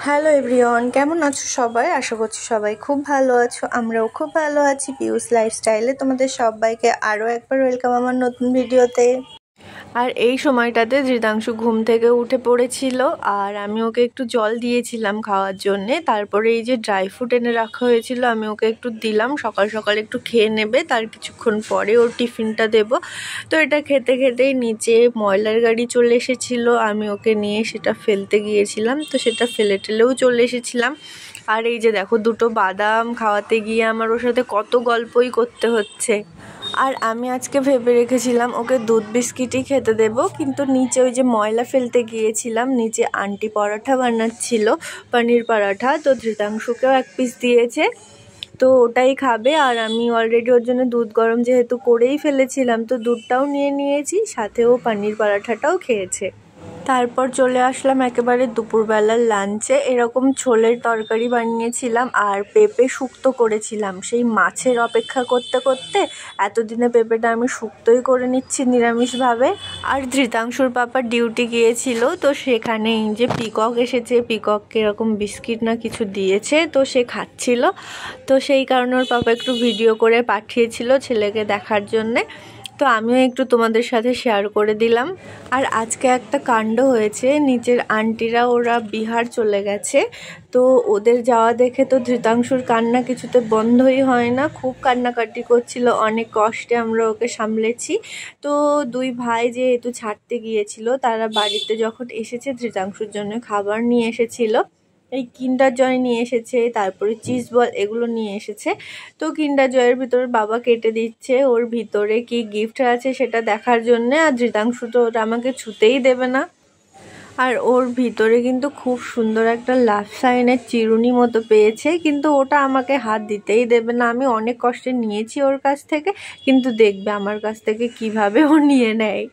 Hello everyone, কেমন আছো সবাই? আশা করছি সবাই খুব ভালো আছো। আমরাও খুব ভালো আছি। পিউস লাইফস্টাইলে তোমাদের সবাইকে আরও একবার ওয়েলকাম আমার নতুন ভিডিওতে। আর এই সময়টাতে ধৃতাংশু ঘুম থেকে উঠে পড়েছিল আর আমি ওকে একটু জল দিয়েছিলাম খাওয়ার জন্যে। তারপরে এই যে ড্রাই ফ্রুট এনে রাখা হয়েছিল আমি ওকে একটু দিলাম, সকাল সকাল একটু খেয়ে নেবে, তার কিছুক্ষণ পরে ওর টিফিনটা দেব। তো এটা খেতে খেতেই নিচে ময়লার গাড়ি চলে এসেছিলো, আমি ওকে নিয়ে সেটা ফেলতে গিয়েছিলাম, তো সেটা ফেলে টেলেও চলে এসেছিলাম। আর এই যে দেখো, দুটো বাদাম খাওয়াতে গিয়ে আমার ওর সাথে কত গল্পই করতে হচ্ছে। আর আমি আজকে ভেবে রেখেছিলাম ওকে দুধ বিস্কিটই খেতে দেব, কিন্তু নিচে ওই যে ময়লা ফেলতে গিয়েছিলাম, নিচে আন্টি পরাঠা বানাচ্ছিল, পনির পরাঠা, তো ধৃতাংশুকেও এক পিস দিয়েছে, তো ওটাই খাবে। আর আমি অলরেডি ওর জন্য দুধ গরম যেহেতু করেই ফেলেছিলাম, তো দুধটাও নিয়ে নিয়েছি, সাথেও পনির পরাঠাটাও খেয়েছে। তারপর চলে আসলাম একেবারে দুপুরবেলার লাঞ্চে। এরকম ছোলের তরকারি বানিয়েছিলাম আর পেঁপে শুক্তো করেছিলাম। সেই মাছের অপেক্ষা করতে করতে এতদিনে পেঁপেটা আমি শুক্তোই করে নিচ্ছি নিরামিষভাবে। আর ধৃতাংশুর পাপা ডিউটি গিয়েছিল, তো সেখানে যে পিকক এসেছে, পিকককে এরকম বিস্কিট না কিছু দিয়েছে, তো সে খাচ্ছিল, তো সেই কারণে ওর পাপা একটু ভিডিও করে পাঠিয়েছিল ছেলেকে দেখার জন্যে, তো আমিও একটু তোমাদের সাথে শেয়ার করে দিলাম। আর আজকে একটা কাণ্ড হয়েছে, নিচের আন্টিরা ওরা বিহার চলে গেছে, তো ওদের যাওয়া দেখে তো ধৃতাংশুর কান্না কিছুতে বন্ধই হয় না, খুব কান্নাকাটি করছিল, অনেক কষ্টে আমরা ওকে সামলেছি। তো দুই ভাই যেহেতু ছাড়তে গিয়েছিল, তারা বাড়িতে যখন এসেছে ধৃতাংশুর জন্য খাবার নিয়ে এসেছিল, এই কিন্ডার জয় নিয়ে এসেছে, তারপরে চিজ বল এগুলো নিয়ে এসেছে। তো কিন্ডার জয়ের ভিতরে বাবা কেটে দিচ্ছে ওর ভিতরে কি গিফট আছে সেটা দেখার জন্যে, আর ধৃতাংশু তো ওটা আমাকে ছুতেই দেবে না। আর ওর ভিতরে কিন্তু খুব সুন্দর একটা লাভ সাইনের চিরুনি মতো পেয়েছে, কিন্তু ওটা আমাকে হাত দিতেই দেবে না। আমি অনেক কষ্টে নিয়েছি ওর কাছ থেকে, কিন্তু দেখবে আমার কাছ থেকে কিভাবে ও নিয়ে নেয়।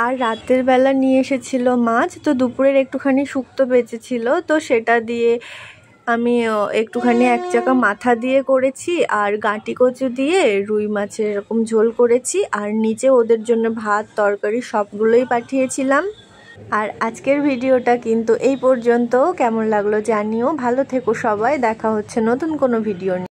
আর রাতের বেলা নিয়ে এসেছিল মাছ, তো দুপুরের একটুখানি শুক্তো বেঁচেছিল, তো সেটা দিয়ে আমি একটুখানি এক চাকা মাথা দিয়ে করেছি, আর গাঁটি কচু দিয়ে রুই মাছের এরকম ঝোল করেছি, আর নিচে ওদের জন্য ভাত তরকারি সবগুলোই পাঠিয়েছিলাম। আর আজকের ভিডিওটা কিন্তু এই পর্যন্ত। কেমন লাগলো জানিও, ভালো থেকো সবাই, দেখা হচ্ছে নতুন কোনো ভিডিও নিয়ে।